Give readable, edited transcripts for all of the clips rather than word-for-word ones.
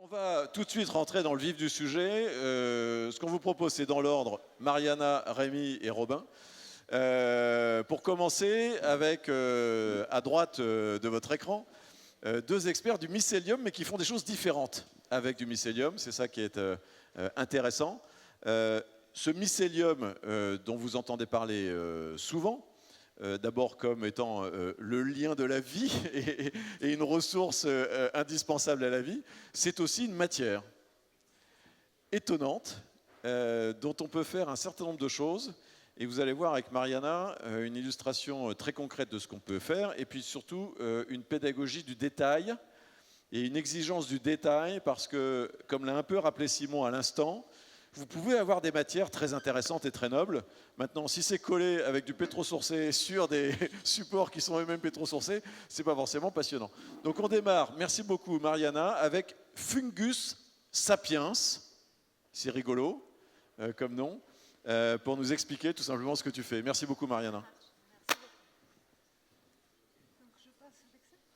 On va tout de suite rentrer dans le vif du sujet. Ce qu'on vous propose, c'est dans l'ordre Mariana, Rémi et Robin. Pour commencer, avec à droite de votre écran, deux experts du mycélium, mais qui font des choses différentes avec du mycélium. C'est ça qui est intéressant. Ce mycélium dont vous entendez parler souvent, d'abord comme étant le lien de la vie et une ressource indispensable à la vie, c'est aussi une matière étonnante dont on peut faire un certain nombre de choses. Et vous allez voir avec Mariana une illustration très concrète de ce qu'on peut faire, et puis surtout une pédagogie du détail et une exigence du détail, parce que, comme l'a un peu rappelé Simon à l'instant, vous pouvez avoir des matières très intéressantes et très nobles. Maintenant, si c'est collé avec du pétrosourcé sur des supports qui sont eux-mêmes pétrosourcés, c'est pas forcément passionnant. Donc on démarre, merci beaucoup Mariana, avec Fungus sapiens, c'est rigolo comme nom, pour nous expliquer tout simplement ce que tu fais. Merci beaucoup Mariana.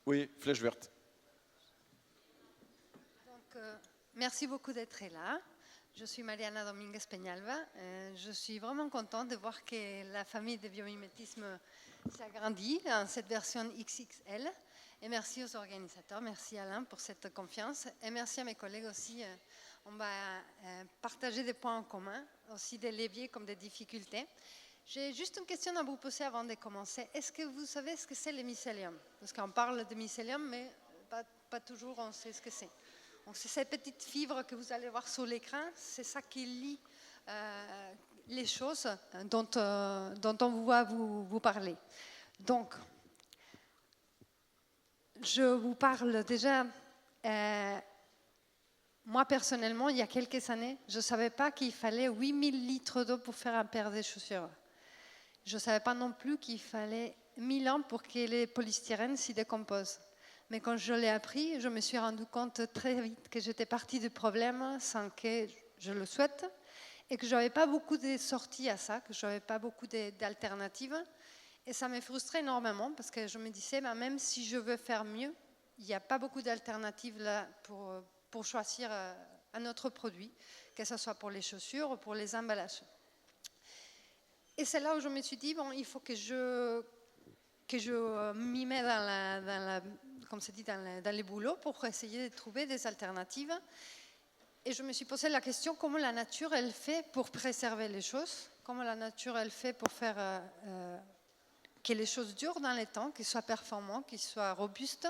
Oui, flèche verte. Donc, merci beaucoup d'être là. Je suis Mariana Dominguez Peñalba. Je suis vraiment contente de voir que la famille de biomimétisme s'agrandit dans cette version XXL. Et merci aux organisateurs, merci Alain pour cette confiance. Et merci à mes collègues aussi. On va partager des points en commun, aussi des leviers comme des difficultés. J'ai juste une question à vous poser avant de commencer. Est-ce que vous savez ce que c'est le mycélium? Parce qu'on parle de mycélium, mais pas toujours on sait ce que c'est. Donc c'est ces petites fibres que vous allez voir sur l'écran, c'est ça qui lie les choses dont on va vous parler. Donc, je vous parle déjà, moi personnellement, il y a quelques années, je ne savais pas qu'il fallait 8000 litres d'eau pour faire un paire de chaussures. Je ne savais pas non plus qu'il fallait 1000 ans pour que les polystyrènes s'y décomposent. Mais quand je l'ai appris, je me suis rendu compte très vite que j'étais partie du problème sans que je le souhaite et que je n'avais pas beaucoup de sorties à ça, que je n'avais pas beaucoup d'alternatives. Et ça me frustrait énormément parce que je me disais, même si je veux faire mieux, il n'y a pas beaucoup d'alternatives là pour choisir un autre produit, que ce soit pour les chaussures ou pour les emballages. Et c'est là où je me suis dit, bon, il faut que je m'y mets comme c'est dit, dans les boulots pour essayer de trouver des alternatives. Et je me suis posé la question, comment la nature, elle fait pour préserver les choses? Comment la nature, elle fait pour faire que les choses durent dans le temps, qu'elles soient performantes, qu'elles soient robustes?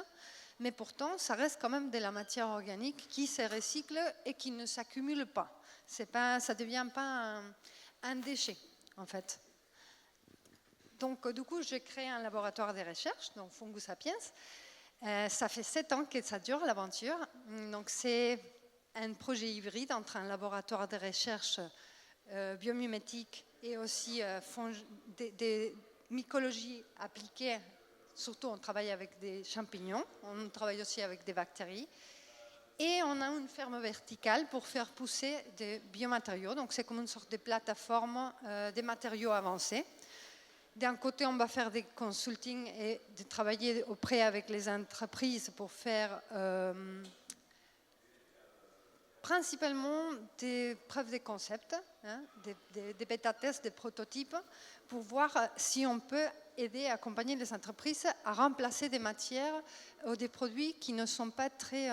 Mais pourtant, ça reste quand même de la matière organique qui se recycle et qui ne s'accumule pas. Ça ne devient pas un déchet, en fait. Donc, du coup, j'ai créé un laboratoire de recherche, donc Fungus sapiens. Ça fait 7 ans que ça dure, l'aventure. Donc, c'est un projet hybride entre un laboratoire de recherche biomimétique et aussi des mycologies appliquées. Surtout, on travaille avec des champignons, on travaille aussi avec des bactéries. Et on a une ferme verticale pour faire pousser des biomatériaux. Donc, c'est comme une sorte de plateforme des matériaux avancés. D'un côté, on va faire des consulting et de travailler auprès avec les entreprises pour faire principalement des preuves de concept, des bêta-tests, des prototypes, pour voir si on peut aider et accompagner les entreprises à remplacer des matières ou des produits qui ne sont pas très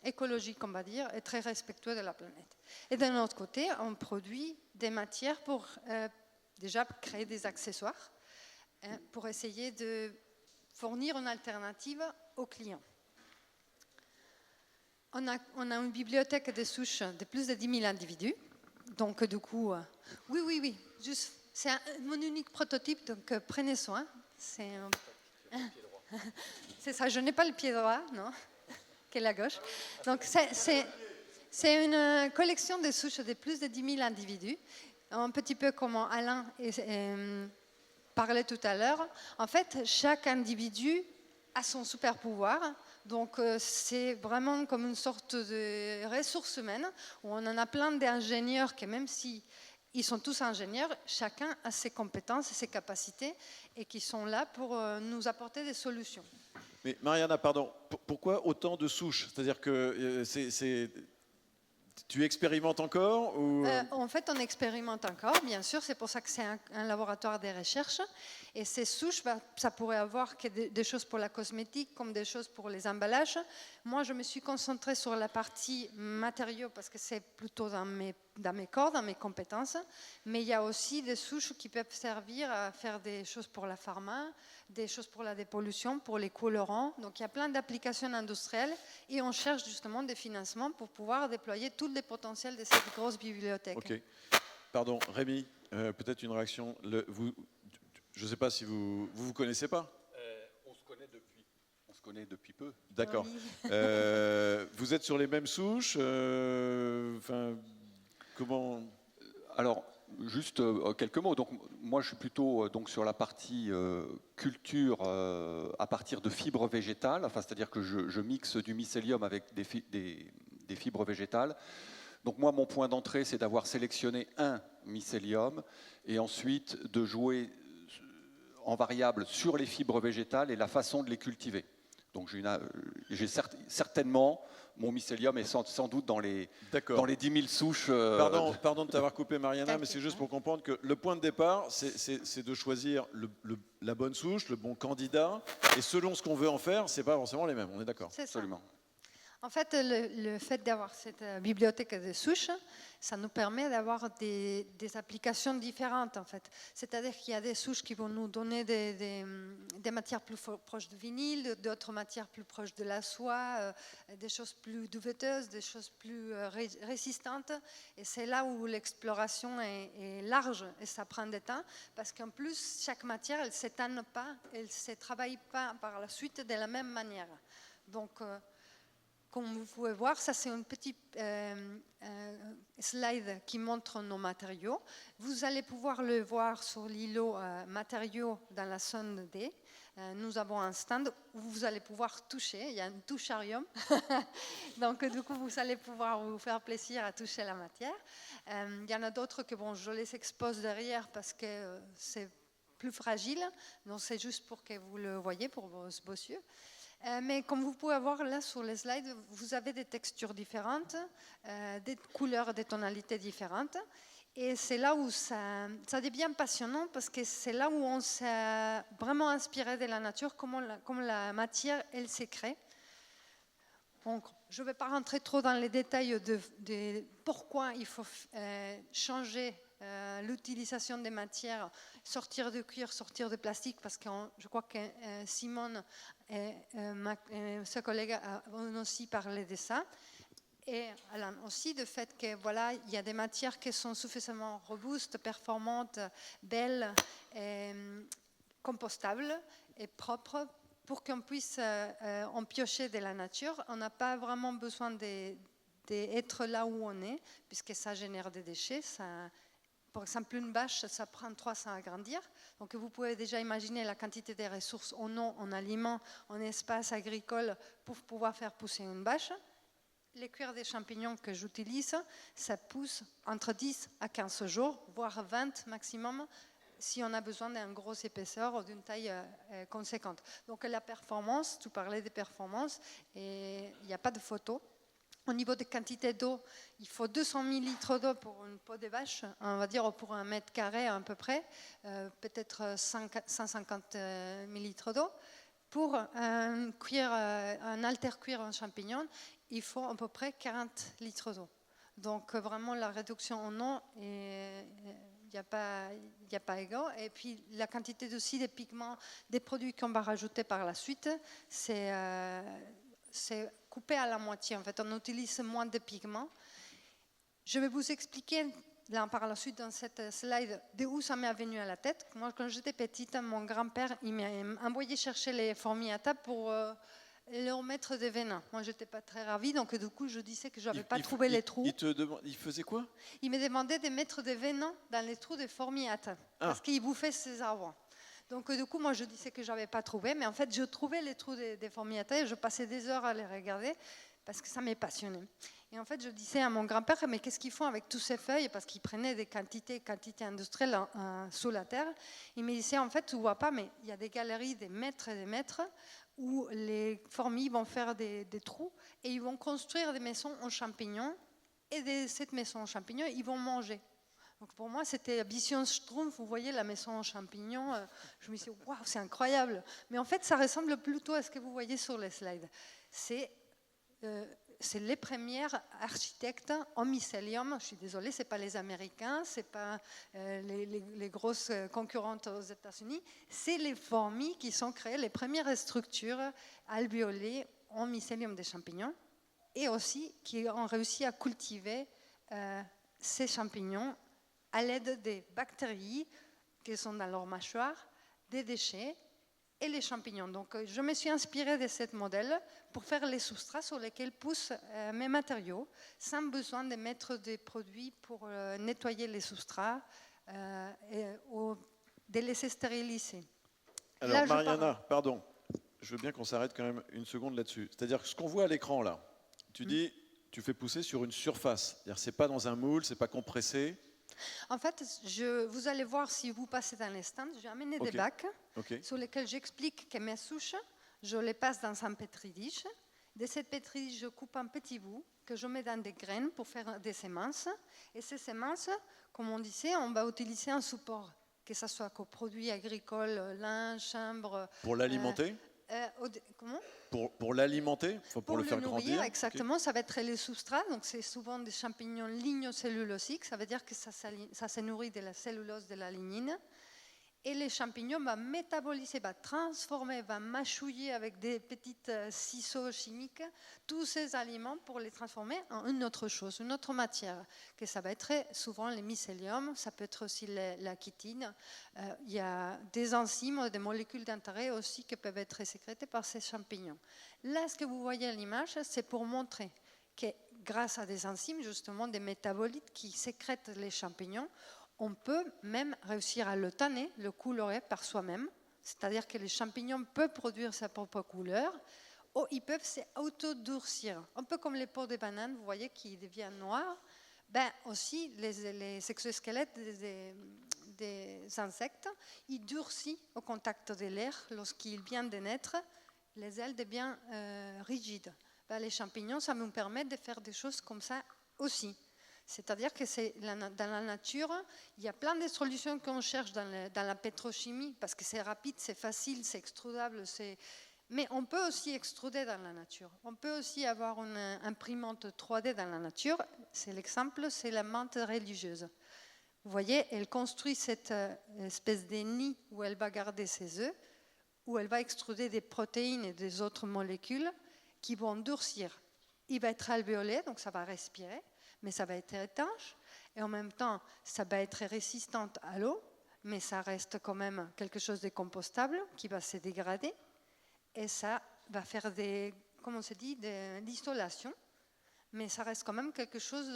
écologiques, on va dire, et très respectueux de la planète. Et d'un autre côté, on produit des matières pour déjà créer des accessoires pour essayer de fournir une alternative aux clients. On a une bibliothèque de souches de plus de 10 000 individus. Donc, du coup, oui, juste, c'est mon unique prototype, donc prenez soin. C'est ça, je n'ai pas le pied droit, non, que la gauche. Donc, c'est une collection de souches de plus de 10 000 individus. Un petit peu comme Alain parlait tout à l'heure. En fait, chaque individu a son super pouvoir. Donc, c'est vraiment comme une sorte de ressource humaine où on en a plein d'ingénieurs qui, même si ils sont tous ingénieurs, chacun a ses compétences et ses capacités et qui sont là pour nous apporter des solutions. Mais Mariana, pardon, pourquoi autant de souches? C'est-à-dire que tu expérimentes encore ou... En fait, on expérimente encore, bien sûr. C'est pour ça que c'est un laboratoire de recherche. Et ces souches, ça pourrait avoir que des choses pour la cosmétique, comme des choses pour les emballages. Moi, je me suis concentrée sur la partie matériaux parce que c'est plutôt dans mes corps, dans mes compétences. Mais il y a aussi des souches qui peuvent servir à faire des choses pour la pharma, des choses pour la dépollution, pour les colorants. Donc, il y a plein d'applications industrielles et on cherche justement des financements pour pouvoir déployer tout le potentiel de cette grosse bibliothèque. Ok. Pardon, Rémi, peut-être une réaction. Je ne sais pas si vous connaissez pas. On se connaît depuis peu. D'accord. Oui. Vous êtes sur les mêmes souches. Comment? Alors, juste quelques mots. Donc, moi, je suis plutôt sur la partie culture à partir de fibres végétales. Enfin, c'est-à-dire que je mixe du mycélium avec des fibres végétales. Donc moi, mon point d'entrée, c'est d'avoir sélectionné un mycélium et ensuite de jouer en variable sur les fibres végétales et la façon de les cultiver. Donc j'ai certainement, mon mycélium est sans doute dans les 10 000 souches. Pardon de t'avoir coupé, Mariana, mais c'est juste pour comprendre que le point de départ, c'est de choisir la bonne souche, le bon candidat, et selon ce qu'on veut en faire, c'est pas forcément les mêmes, on est d'accord? C'est ça. Absolument. En fait, le fait d'avoir cette bibliothèque de souches, ça nous permet d'avoir des applications différentes, en fait. C'est-à-dire qu'il y a des souches qui vont nous donner des matières plus proches du vinyle, d'autres matières plus proches de la soie, des choses plus duveteuses, des choses plus résistantes. Et c'est là où l'exploration est large et ça prend du temps, parce qu'en plus, chaque matière, elle ne s'étale pas, elle ne se travaille pas par la suite de la même manière. Donc, comme vous pouvez voir, ça c'est un petit slide qui montre nos matériaux. Vous allez pouvoir le voir sur l'îlot matériaux dans la zone D. Nous avons un stand où vous allez pouvoir toucher. Il y a un toucharium. Donc du coup, vous allez pouvoir vous faire plaisir à toucher la matière. Il y en a d'autres que je les expose derrière parce que c'est plus fragile. Donc c'est juste pour que vous le voyez pour vos yeux. Mais comme vous pouvez voir là sur les slides, vous avez des textures différentes, des couleurs, des tonalités différentes. Et c'est là où ça devient passionnant parce que c'est là où on s'est vraiment inspiré de la nature, comment la matière, elle s'est créée. Donc, je ne vais pas rentrer trop dans les détails de pourquoi il faut changer l'utilisation des matières, sortir de cuir, sortir de plastique, parce que je crois que Simone et sa collègue ont aussi parlé de ça. Et Alain aussi, du fait que voilà, il y a des matières qui sont suffisamment robustes, performantes, belles, compostables et propres pour qu'on puisse en piocher de la nature. On n'a pas vraiment besoin d'être là où on est, puisque ça génère des déchets. Par exemple, une bâche, ça prend 3 ans à grandir. Donc, vous pouvez déjà imaginer la quantité de ressources en eau, en aliments, en espace agricole pour pouvoir faire pousser une bâche. Les cuirs des champignons que j'utilise, ça pousse entre 10 à 15 jours, voire 20 maximum, si on a besoin d'une grosse épaisseur ou d'une taille conséquente. Donc, la performance, tu parlais des performances, et il n'y a pas de photo. Au niveau des quantités d'eau, il faut 200 000 litres d'eau pour une peau de vache, on va dire pour 1 mètre carré à peu près, peut-être 150 millilitres d'eau. Pour un alter cuir en champignon, il faut à peu près 40 litres d'eau. Donc vraiment la réduction en eau, il n'y a pas égal. Et puis la quantité aussi des pigments, des produits qu'on va rajouter par la suite, c'est coupé à la moitié. En fait, on utilise moins de pigments. Je vais vous expliquer là, par la suite dans cette slide d'où ça m'est venu à la tête. Moi, quand j'étais petite, mon grand-père il m'a envoyé chercher les fourmis à table pour leur mettre des venins. Moi, je n'étais pas très ravie, donc du coup, je disais que je n'avais pas trouvé les trous. Il faisait quoi? Il me demandait de mettre des venins dans les trous des fourmis à table, parce qu'il bouffait ses arbres. Donc du coup, moi, je disais que je n'avais pas trouvé, mais en fait, je trouvais les trous des fourmis à table et je passais des heures à les regarder parce que ça m'est passionné. Et en fait, je disais à mon grand-père, mais qu'est-ce qu'ils font avec toutes ces feuilles? Parce qu'ils prenaient des quantités industrielles sous la terre. Il me disait, en fait, tu ne vois pas, mais il y a des galeries des mètres et des mètres où les fourmis vont faire des trous et ils vont construire des maisons en champignons. Et de cette maison en champignons, ils vont manger. Donc pour moi, c'était Vision Schtroumpf, vous voyez la maison en champignons. Je me suis dit, waouh, c'est incroyable. Mais en fait, ça ressemble plutôt à ce que vous voyez sur les slides. C'est les premiers architectes en mycélium. Je suis désolée, ce n'est pas les Américains, ce n'est pas les grosses concurrentes aux États-Unis. C'est les fourmis qui ont créé les premières structures alvéolées en mycélium des champignons et aussi qui ont réussi à cultiver ces champignons à l'aide des bactéries qui sont dans leur mâchoire, des déchets et les champignons. Donc, je me suis inspirée de ce modèle pour faire les substrats sur lesquels poussent mes matériaux, sans besoin de mettre des produits pour nettoyer les substrats ou de les stériliser. Alors, là, Mariana, pardon, je veux bien qu'on s'arrête quand même une seconde là-dessus. C'est-à-dire que ce qu'on voit à l'écran là, tu dis, tu fais pousser sur une surface. C'est-à-dire que ce n'est pas dans un moule, ce n'est pas compressé. En fait, vous allez voir si vous passez dans les stands, j'ai amené des bacs sur lesquels j'explique que mes souches, je les passe dans un pétri-dish. De cette pétri-dish, je coupe un petit bout que je mets dans des graines pour faire des semences. Et ces semences, comme on disait, on va utiliser un support, que ce soit coproduit agricole, lin, chambre. Pour l'alimenter Comment pour l'alimenter, pour le faire nourrir, grandir. Exactement, ça va être les substrats. Donc c'est souvent des champignons lignocellulosiques. Ça veut dire que ça se nourrit de la cellulose de la lignine. Et les champignons vont métaboliser, vont transformer, vont mâchouiller avec des petites ciseaux chimiques tous ces aliments pour les transformer en une autre chose, une autre matière. Que ça va être souvent les mycéliums, ça peut être aussi la chitine. Il y a des enzymes, des molécules d'intérêt aussi qui peuvent être sécrétées par ces champignons. Là, ce que vous voyez à l'image, c'est pour montrer que grâce à des enzymes, justement des métabolites qui sécrètent les champignons, on peut même réussir à le tanner, le colorer par soi-même. C'est-à-dire que les champignons peuvent produire sa propre couleur ou ils peuvent s'auto-durcir. Un peu comme les peaux des bananes, vous voyez, qui deviennent noirs. Ben, aussi, les exosquelettes des insectes, ils durcissent au contact de l'air lorsqu'ils viennent de naître. Les ailes deviennent rigides. Ben, les champignons, ça nous permet de faire des choses comme ça aussi. C'est-à-dire que dans la nature, il y a plein de solutions qu'on cherche dans la pétrochimie, parce que c'est rapide, c'est facile, c'est extrudable, mais on peut aussi extruder dans la nature. On peut aussi avoir une imprimante 3D dans la nature. C'est l'exemple, c'est la menthe religieuse. Vous voyez, elle construit cette espèce de nid où elle va garder ses œufs, où elle va extruder des protéines et des autres molécules qui vont durcir. Il va être alvéolé, donc ça va respirer, mais ça va être étanche, et en même temps, ça va être résistante à l'eau, mais ça reste quand même quelque chose de compostable qui va se dégrader, et ça va faire comme on se dit, de l'isolation, mais ça reste quand même quelque chose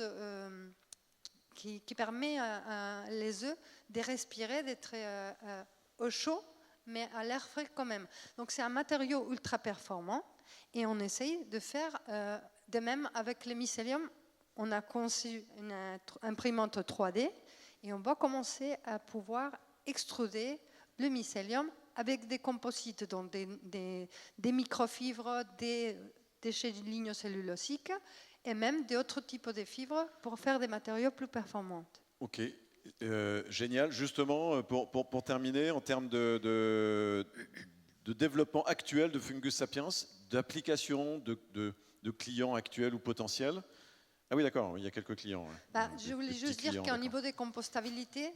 qui permet à les œufs de respirer, d'être au chaud, mais à l'air frais quand même. Donc c'est un matériau ultra performant, et on essaye de faire de même avec les mycéliums. On a conçu une imprimante 3D et on va commencer à pouvoir extruder le mycélium avec des composites, donc des microfibres, des déchets lignocellulosiques et même d'autres types de fibres pour faire des matériaux plus performants. Ok, génial. Justement, pour terminer, en termes de développement actuel de Fungus Sapiens, d'application de clients actuels ou potentiels. Ah oui, d'accord, il y a quelques clients. Je voulais juste dire qu'au niveau des compostabilités,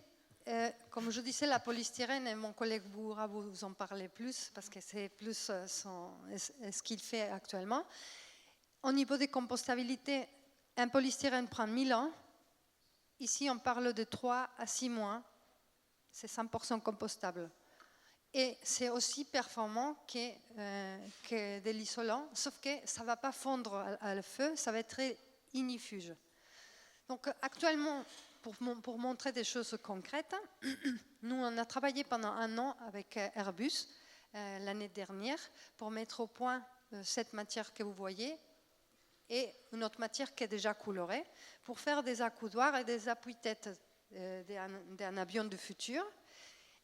comme je disais, la polystyrène, et mon collègue Boura vous en parlait plus, parce que c'est plus ce qu'il fait actuellement. Au niveau des compostabilités, un polystyrène prend 1000 ans. Ici, on parle de 3 à 6 mois. C'est 100% compostable. Et c'est aussi performant que de l'isolant, sauf que ça ne va pas fondre à le feu, ça va être ignifuge. Donc actuellement, pour montrer des choses concrètes, nous on a travaillé pendant 1 an avec Airbus l'année dernière pour mettre au point cette matière que vous voyez et une autre matière qui est déjà colorée pour faire des accoudoirs et des appuis-têtes d'un avion du futur.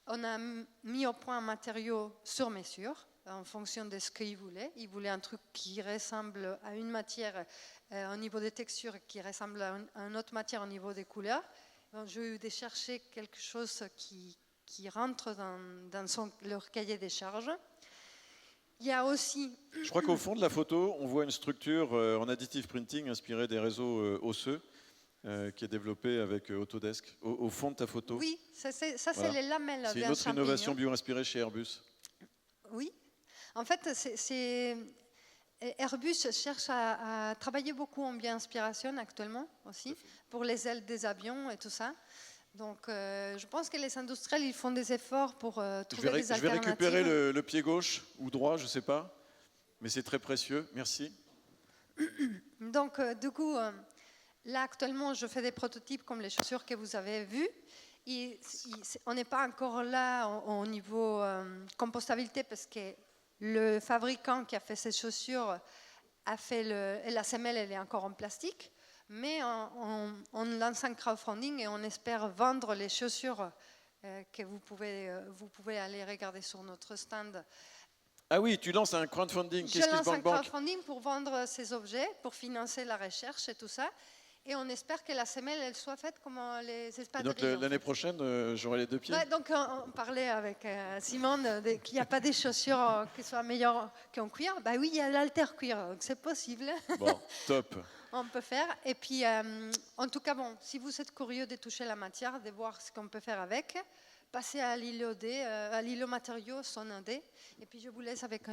On a mis au point un matériau sur mesure en fonction de ce qu'il voulait. Il voulait un truc qui ressemble à une matière au niveau des textures, qui ressemble à une autre matière au niveau des couleurs. Donc, j'ai eu de chercher quelque chose qui rentre dans leur cahier des charges. Il y a aussi... Je crois qu'au fond de la photo, on voit une structure en additive printing inspirée des réseaux osseux qui est développée avec Autodesk. Au fond de ta photo. Oui, ça c'est Voilà. les lamelles. C'est une autre innovation bio-inspirée chez Airbus. Oui, en fait, Airbus cherche à travailler beaucoup en bio-inspiration actuellement aussi, pour les ailes des avions et tout ça. Donc, je pense que les industriels, ils font des efforts pour trouver des alternatives. Je vais récupérer le pied gauche ou droit, je ne sais pas, mais c'est très précieux. Merci. Donc, du coup, là, actuellement, je fais des prototypes comme les chaussures que vous avez vues. On n'est pas encore là au niveau compostabilité parce que le fabricant qui a fait ces chaussures a fait la semelle, elle est encore en plastique. Mais on lance un crowdfunding et on espère vendre les chaussures que vous pouvez aller regarder sur notre stand. Ah oui, tu lances un crowdfunding. Je lance un crowdfunding pour vendre ces objets, pour financer la recherche et tout ça. Et on espère que la semelle, elle soit faite comme les espadrilles. Donc l'année prochaine, j'aurai les deux pieds. Ouais, donc on parlait avec Simone qu'il n'y a pas des chaussures qui soient meilleures qu'en cuir. Bah oui, il y a l'alter cuir, donc c'est possible. Bon, top. On peut faire. Et puis, en tout cas, bon, si vous êtes curieux de toucher la matière, de voir ce qu'on peut faire avec, passez à l'îlot matériaux, son indé. Et puis, je vous laisse avec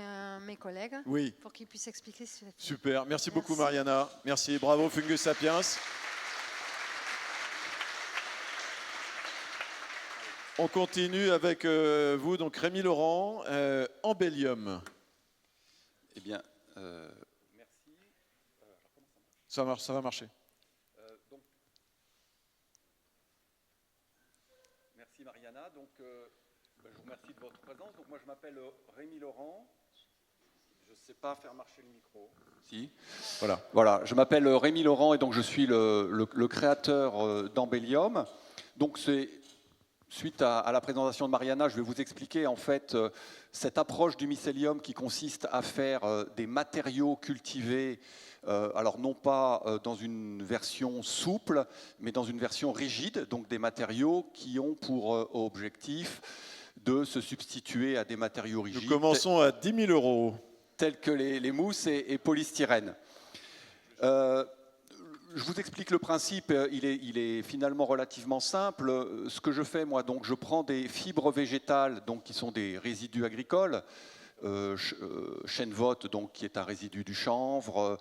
mes collègues pour qu'ils puissent expliquer ce que c'est. Super. Merci beaucoup, Mariana. Merci. Bravo, Fungus Sapiens. On continue avec vous, donc Rémi Laurent, Embellium. Eh bien, ça va marcher. Merci Mariana. Donc, je vous remercie de votre présence. Donc, moi, je m'appelle Rémi Laurent. Je ne sais pas faire marcher le micro. Si. Voilà. Je m'appelle Rémi Laurent et donc je suis le créateur d'Embellium. Donc, c'est suite à la présentation de Mariana, je vais vous expliquer en fait cette approche du mycélium qui consiste à faire des matériaux cultivés. Alors non pas dans une version souple, mais dans une version rigide, donc des matériaux qui ont pour objectif de se substituer à des matériaux rigides. Nous commençons à 10 000 €. Tels que les mousses et polystyrène. Je vous explique le principe, il est finalement relativement simple. Ce que je fais, moi, donc, je prends des fibres végétales donc, qui sont des résidus agricoles, chêne-vote, donc, qui est un résidu du chanvre,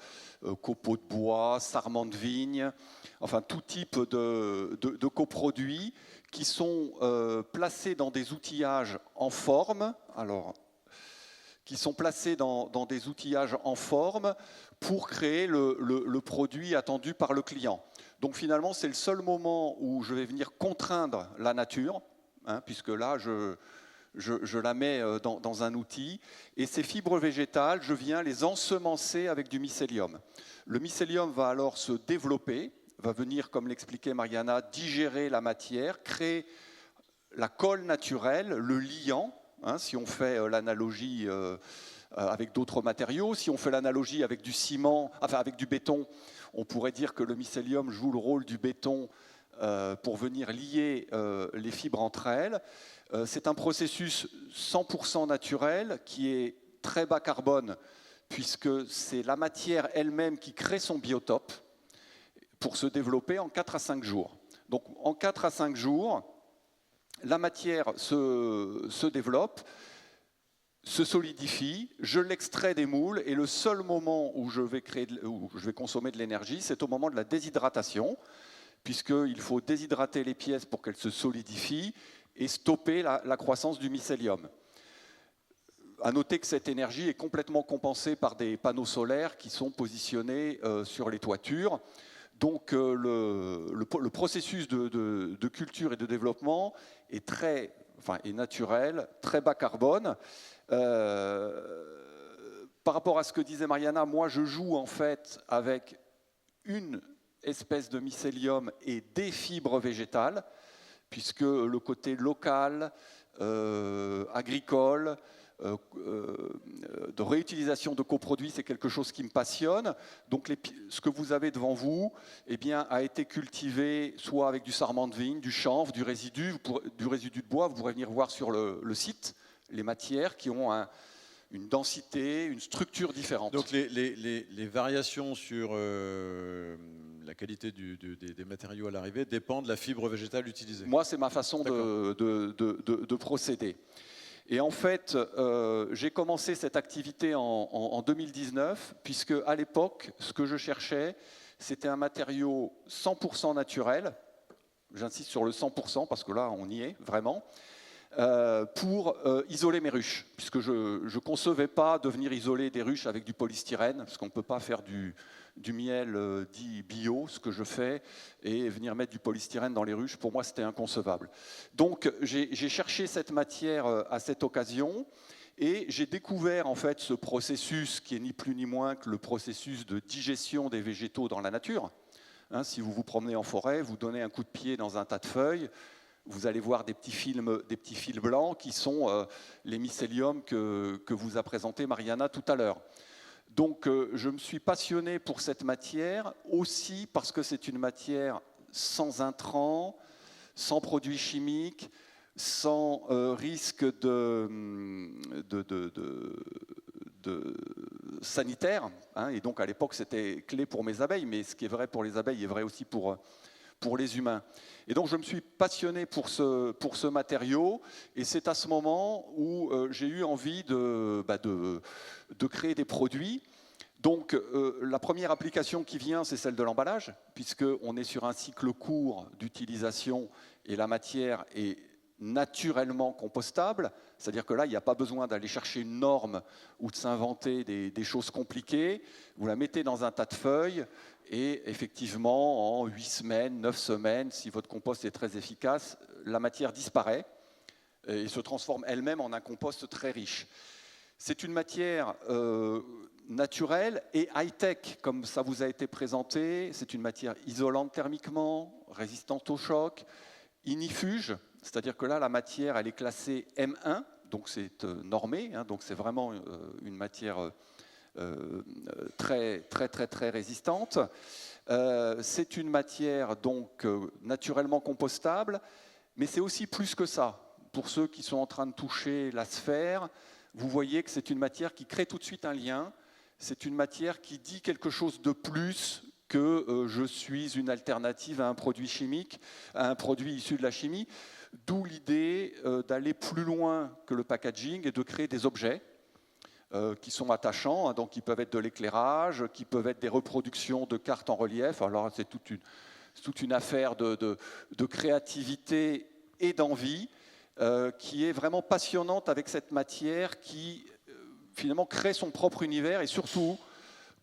copeaux de bois, sarments de vigne, enfin tout type de coproduits qui sont placés dans des outillages en forme. Qui sont placés dans des outillages en forme pour créer le produit attendu par le client. Donc finalement, c'est le seul moment où je vais venir contraindre la nature, puisque là, je la mets dans un outil. Et ces fibres végétales, je viens les ensemencer avec du mycélium. Le mycélium va alors se développer, va venir, comme l'expliquait Mariana, digérer la matière, créer la colle naturelle, le liant. Si on fait l'analogie avec d'autres matériaux, si on fait l'analogie avec du ciment, enfin avec du béton, on pourrait dire que le mycélium joue le rôle du béton pour venir lier les fibres entre elles. C'est un processus 100% naturel qui est très bas carbone puisque c'est la matière elle-même qui crée son biotope pour se développer en 4 à 5 jours. Donc en 4 à 5 jours, la matière se développe, se solidifie, je l'extrais des moules et le seul moment où je vais consommer de l'énergie, c'est au moment de la déshydratation, puisqu'il faut déshydrater les pièces pour qu'elles se solidifient et stopper la croissance du mycélium. À noter que cette énergie est complètement compensée par des panneaux solaires qui sont positionnés sur les toitures. Donc le processus de culture et de développement est est naturel, très bas carbone. Par rapport à ce que disait Mariana, moi je joue en fait avec une espèce de mycélium et des fibres végétales, puisque le côté local, agricole, de réutilisation de coproduits, c'est quelque chose qui me passionne. Donc ce que vous avez devant vous eh bien, a été cultivé soit avec du sarment de vigne, du chanvre, du résidu de bois. Vous pourrez venir voir sur le site les matières qui ont une densité, une structure différente. Donc les variations sur la qualité des matériaux à l'arrivée dépendent de la fibre végétale utilisée. Moi, c'est ma façon de procéder. Et en fait, j'ai commencé cette activité en 2019, puisque à l'époque, ce que je cherchais, c'était un matériau 100% naturel. J'insiste sur le 100% parce que là, on y est vraiment. Pour isoler mes ruches, puisque je ne concevais pas de venir isoler des ruches avec du polystyrène, parce qu'on ne peut pas faire du miel dit bio, ce que je fais, et venir mettre du polystyrène dans les ruches, pour moi c'était inconcevable. Donc j'ai cherché cette matière à cette occasion, et j'ai découvert en fait ce processus qui est ni plus ni moins que le processus de digestion des végétaux dans la nature. Hein, si vous vous promenez en forêt, vous donnez un coup de pied dans un tas de feuilles, vous allez voir des petits fils blancs qui sont les mycéliums que vous a présenté Mariana tout à l'heure. Donc je me suis passionné pour cette matière aussi parce que c'est une matière sans intrants, sans produits chimiques, sans risque sanitaire. Hein, et donc à l'époque c'était clé pour mes abeilles, mais ce qui est vrai pour les abeilles est vrai aussi pour les humains. Et donc je me suis passionné pour ce matériau, et c'est à ce moment où j'ai eu envie de créer des produits. Donc la première application qui vient, c'est celle de l'emballage, puisqu'on est sur un cycle court d'utilisation et la matière est naturellement compostable, c'est-à-dire que là, il n'y a pas besoin d'aller chercher une norme ou de s'inventer des choses compliquées. Vous la mettez dans un tas de feuilles et effectivement, en 8 semaines, 9 semaines, si votre compost est très efficace, la matière disparaît et se transforme elle-même en un compost très riche. C'est une matière naturelle et high-tech, comme ça vous a été présenté. C'est une matière isolante thermiquement, résistante au choc, inifuge. C'est-à-dire que là, la matière, elle est classée M1, donc c'est normé, hein, donc c'est vraiment une matière très, très, très, très résistante. C'est une matière donc naturellement compostable, mais c'est aussi plus que ça. Pour ceux qui sont en train de toucher la sphère, vous voyez que c'est une matière qui crée tout de suite un lien. C'est une matière qui dit quelque chose de plus que je suis une alternative à un produit chimique, à un produit issu de la chimie. D'où l'idée d'aller plus loin que le packaging et de créer des objets qui sont attachants, hein, donc qui peuvent être de l'éclairage, qui peuvent être des reproductions de cartes en relief. Alors c'est toute une affaire de créativité et d'envie qui est vraiment passionnante avec cette matière qui finalement crée son propre univers, et surtout,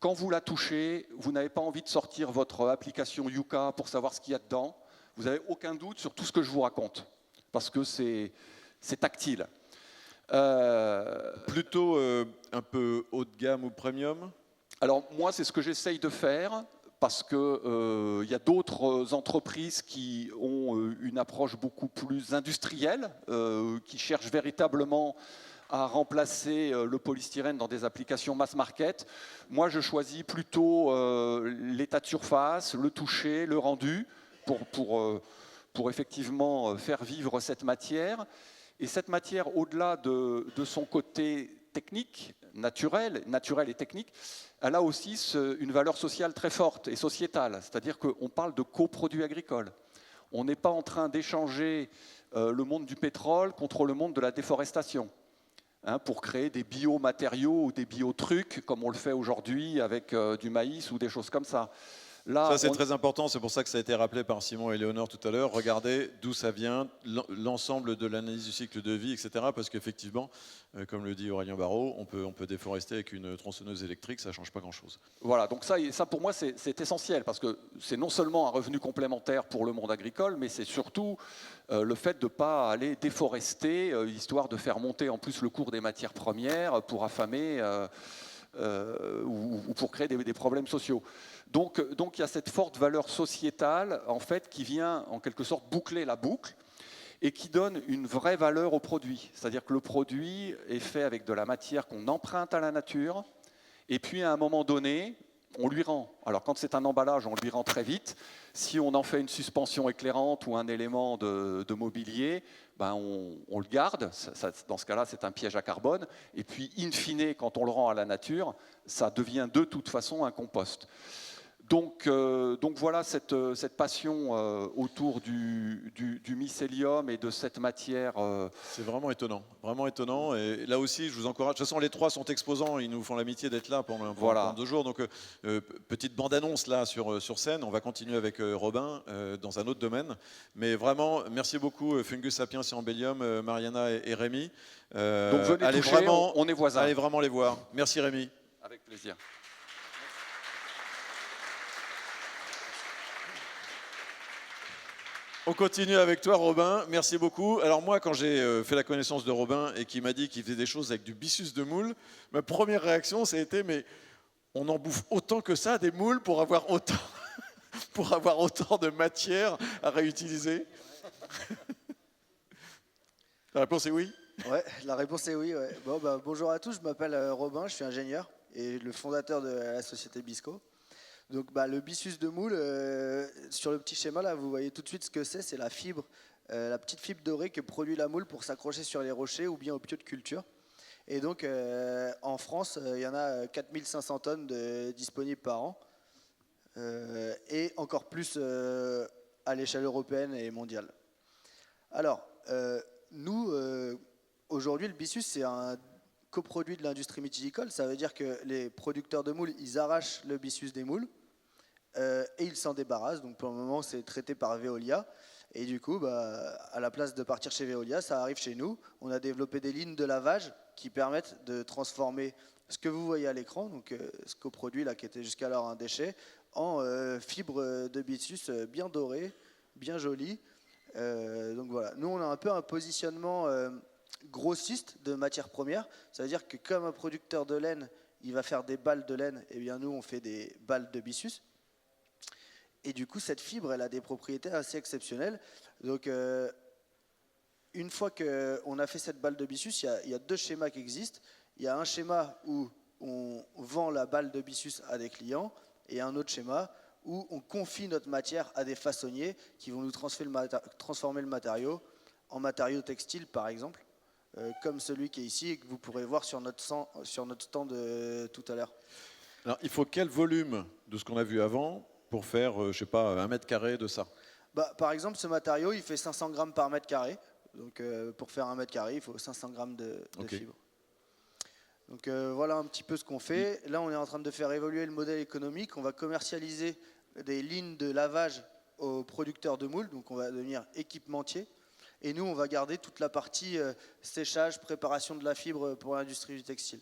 quand vous la touchez, vous n'avez pas envie de sortir votre application Yuka pour savoir ce qu'il y a dedans. Vous n'avez aucun doute sur tout ce que je vous raconte, parce que c'est tactile. Plutôt un peu haut de gamme ou premium? Alors moi, c'est ce que j'essaye de faire, parce qu'il y a d'autres entreprises qui ont une approche beaucoup plus industrielle, qui cherchent véritablement à remplacer le polystyrène dans des applications mass market. Moi, je choisis plutôt l'état de surface, le toucher, le rendu, pour effectivement faire vivre cette matière. Et cette matière, au-delà de son côté technique, naturel et technique, elle a aussi une valeur sociale très forte et sociétale. C'est-à-dire qu'on parle de coproduits agricoles. On n'est pas en train d'échanger le monde du pétrole contre le monde de la déforestation, hein, pour créer des biomatériaux ou des biotrucs, comme on le fait aujourd'hui avec du maïs ou des choses comme ça. Là, ça, c'est très important, c'est pour ça que ça a été rappelé par Simon et Léonore tout à l'heure. Regardez d'où ça vient, l'ensemble de l'analyse du cycle de vie, etc. Parce qu'effectivement, comme le dit Aurélien Barraud, on peut déforester avec une tronçonneuse électrique, ça ne change pas grand-chose. Voilà, donc ça pour moi, c'est essentiel, parce que c'est non seulement un revenu complémentaire pour le monde agricole, mais c'est surtout le fait de ne pas aller déforester, histoire de faire monter en plus le cours des matières premières pour affamer ou pour créer des problèmes sociaux. Donc il y a cette forte valeur sociétale en fait, qui vient en quelque sorte boucler la boucle. et qui donne une vraie valeur au produit. C'est-à-dire que le produit est fait avec de la matière qu'on emprunte à la nature, et puis à un moment donné, on lui rend. Alors quand c'est un emballage, on lui rend très vite. Si on en fait une suspension éclairante ou un élément de mobilier, ben on le garde. Dans ce cas-là, c'est un piège à carbone. Et puis, in fine, quand on le rend à la nature, ça devient de toute façon un compost. Donc voilà cette passion autour du mycélium et de cette matière. C'est vraiment étonnant, vraiment étonnant. Et là aussi, je vous encourage. De toute façon, les trois sont exposants. Ils nous font l'amitié d'être là pendant 2 jours. Donc, petite bande-annonce là sur scène. On va continuer avec Robin dans un autre domaine. Mais vraiment, merci beaucoup Fungus Sapiens et Embellium, Mariana et Rémi. Donc venez allez toucher, vraiment, on est voisins. Allez vraiment les voir. Merci Rémi. Avec plaisir. On continue avec toi, Robin. Merci beaucoup. Alors moi, quand j'ai fait la connaissance de Robin et qu'il m'a dit qu'il faisait des choses avec du byssus de moule, ma première réaction, ça a été, mais on en bouffe autant que ça, des moules, pour avoir autant, pour avoir autant de matière à réutiliser? La réponse est oui? Ouais, la réponse est oui. Ouais. Bon, bonjour à tous, je m'appelle Robin, je suis ingénieur et le fondateur de la société Bisco. Donc le byssus de moule, sur le petit schéma là, vous voyez tout de suite ce que c'est la fibre, la petite fibre dorée que produit la moule pour s'accrocher sur les rochers ou bien au pieu de culture. Et donc en France, il y en a 4500 tonnes disponibles par an, et encore plus à l'échelle européenne et mondiale. Alors, nous, aujourd'hui, le byssus, c'est un coproduit de l'industrie mythilicole. Ça veut dire que les producteurs de moules, ils arrachent le byssus des moules et ils s'en débarrassent. Donc pour le moment, c'est traité par Veolia. Et du coup, à la place de partir chez Veolia, ça arrive chez nous. On a développé des lignes de lavage qui permettent de transformer ce que vous voyez à l'écran, donc ce coproduit là qui était jusqu'alors un déchet, en fibre de byssus bien dorée, bien jolie. Donc voilà, nous on a un peu un positionnement grossiste de matières premières. Ça veut dire que comme un producteur de laine, il va faire des balles de laine, et bien nous on fait des balles de byssus. Et du coup cette fibre, elle a des propriétés assez exceptionnelles. Donc une fois qu'on a fait cette balle de byssus, il y a 2 schémas qui existent. Il y a un schéma où on vend la balle de byssus à des clients, et un autre schéma où on confie notre matière à des façonniers qui vont nous transformer le matériau en matériau textile, par exemple, comme celui qui est ici et que vous pourrez voir sur notre stand tout à l'heure. Alors, il faut quel volume de ce qu'on a vu avant pour faire, je sais pas, 1 mètre carré de ça? Par exemple, ce matériau, il fait 500 grammes par mètre carré. Donc, pour faire 1 mètre carré, il faut 500 grammes de fibre. Donc voilà un petit peu ce qu'on fait. Là, on est en train de faire évoluer le modèle économique. On va commercialiser des lignes de lavage aux producteurs de moules. Donc on va devenir équipementier. Et nous, on va garder toute la partie séchage, préparation de la fibre pour l'industrie du textile.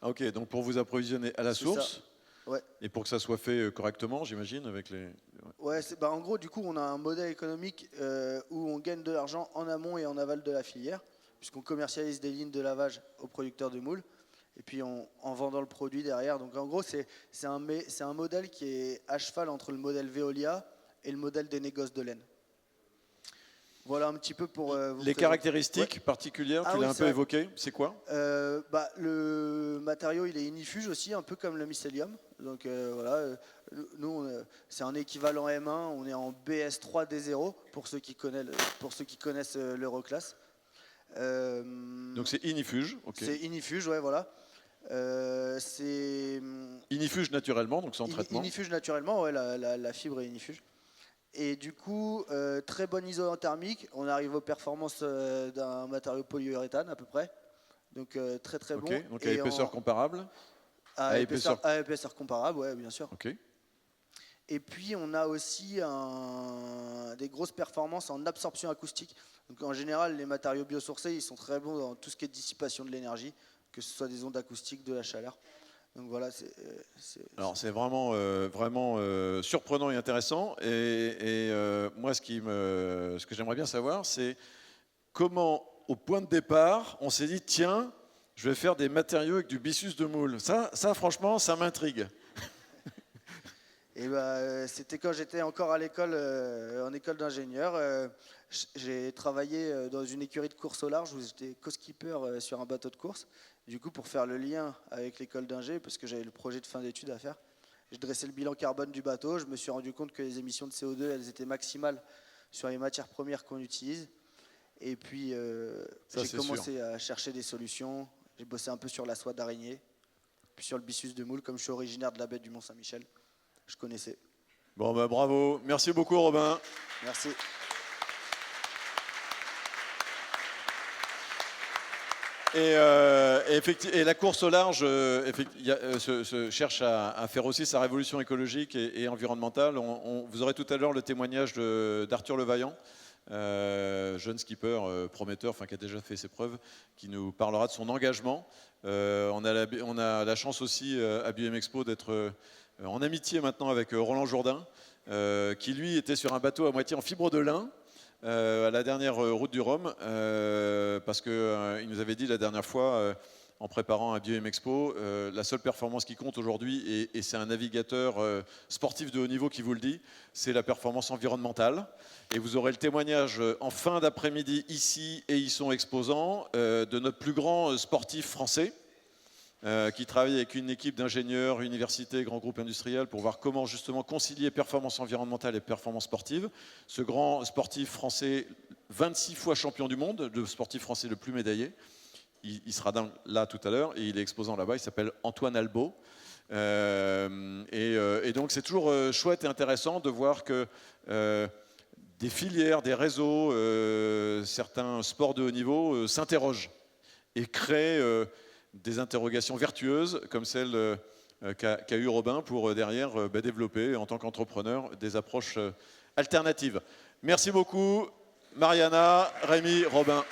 Ok, donc pour vous approvisionner à la source, ouais. Et pour que ça soit fait correctement, j'imagine, avec les... Ouais, en gros, du coup, on a un modèle économique où on gagne de l'argent en amont et en aval de la filière, puisqu'on commercialise des lignes de lavage aux producteurs de moules, et puis en vendant le produit derrière. Donc en gros, c'est un modèle qui est à cheval entre le modèle Veolia et le modèle des négoces de laine. Voilà un petit peu pour vous les caractéristiques particulières, tu l'as un peu évoqué, c'est quoi? Le matériau, il est inifuge aussi, un peu comme le mycélium. Donc voilà, nous, c'est un équivalent M1, on est en BS3D0 pour ceux qui connaissent l'Euroclass. Donc c'est inifuge, ok. C'est inifuge, ouais, voilà. C'est inifuge naturellement, donc sans traitement. Inifuge naturellement, ouais, la fibre est inifuge. Et du coup, très bonne isolant-thermique. On arrive aux performances d'un matériau polyuréthane à peu près. Donc très très bon. Donc à épaisseur comparable. À épaisseur comparable, ouais, bien sûr. Ok. Et puis on a aussi des grosses performances en absorption acoustique. Donc en général, les matériaux biosourcés, ils sont très bons dans tout ce qui est dissipation de l'énergie, que ce soit des ondes acoustiques, de la chaleur. Donc voilà, Alors c'est vraiment, surprenant et intéressant. Et moi, ce que j'aimerais bien savoir, c'est comment, au point de départ, on s'est dit tiens, je vais faire des matériaux avec du byssus de moule. Ça franchement, ça m'intrigue. Et c'était quand j'étais encore à l'école, en école d'ingénieur. J'ai travaillé dans une écurie de course au large où j'étais co-skipper sur un bateau de course. Du coup, pour faire le lien avec l'école d'ingé, parce que j'avais le projet de fin d'études à faire, j'ai dressé le bilan carbone du bateau. Je me suis rendu compte que les émissions de CO2, elles étaient maximales sur les matières premières qu'on utilise. Et puis, j'ai commencé à chercher des solutions. J'ai bossé un peu sur la soie d'araignée, puis sur le byssus de moule, comme je suis originaire de la baie du Mont-Saint-Michel. Je connaissais. Bon, bravo. Merci beaucoup, Robin. Merci. Et la course au large cherche à faire aussi sa révolution écologique et environnementale. Vous aurez tout à l'heure le témoignage d'Arthur Levaillant, jeune skipper prometteur, qui a déjà fait ses preuves, qui nous parlera de son engagement. On a la chance aussi à BUM Expo d'être en amitié maintenant avec Roland Jourdain, qui lui était sur un bateau à moitié en fibre de lin, à la dernière route du Rhum, parce qu'il nous avait dit la dernière fois, en préparant un BUM Expo, la seule performance qui compte aujourd'hui, et c'est un navigateur sportif de haut niveau qui vous le dit, c'est la performance environnementale. Et vous aurez le témoignage en fin d'après-midi ici, et ils sont exposants, de notre plus grand sportif français, qui travaille avec une équipe d'ingénieurs, universités, grands groupes industriels pour voir comment justement concilier performance environnementale et performance sportive. Ce grand sportif français, 26 fois champion du monde, le sportif français le plus médaillé, il sera là tout à l'heure et il est exposant là-bas, il s'appelle Antoine Albo. Et donc c'est toujours chouette et intéressant de voir que des filières, des réseaux, certains sports de haut niveau s'interrogent et créent des interrogations vertueuses comme celle qu'a eu Robin pour derrière développer en tant qu'entrepreneur des approches alternatives. Merci beaucoup Mariana, Rémi, Robin.